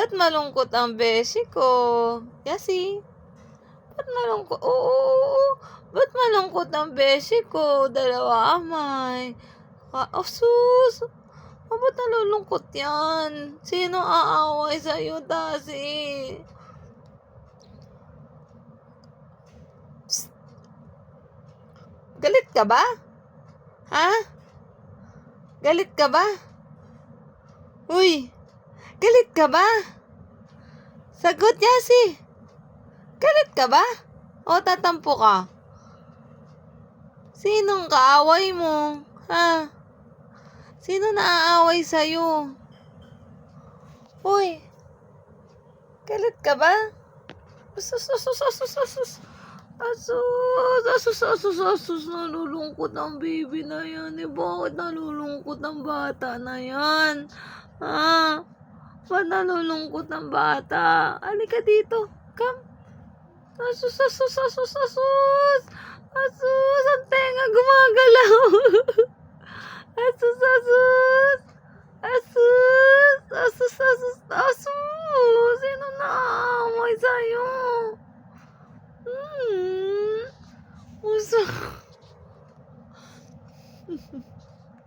Ba't malungkot ang beshi ko? Yasi? Ba't malungkot? Oo. Ba't malungkot ang beshi ko? Dalawa amay. Sus! Ba't nalulungkot yan? Sino aaway sa'yo, Tasi? Psst. Galit ka ba? Ha? Galit ka ba? Uy! Galit ka ba? Sagot, Yasi! Galit ka ba? O tatampo ka? Sinong kaaway mo? Ha? Sino naaaway sa'yo? Uy! Galit ka ba? Asus! Nalulungkot ang baby na yan. Bakit nalulungkot ang bata na yan? Ha? Ba't nalulungkot ang bata? Halika dito. Come. Asus! Ang tenga gumagalaw. Asus!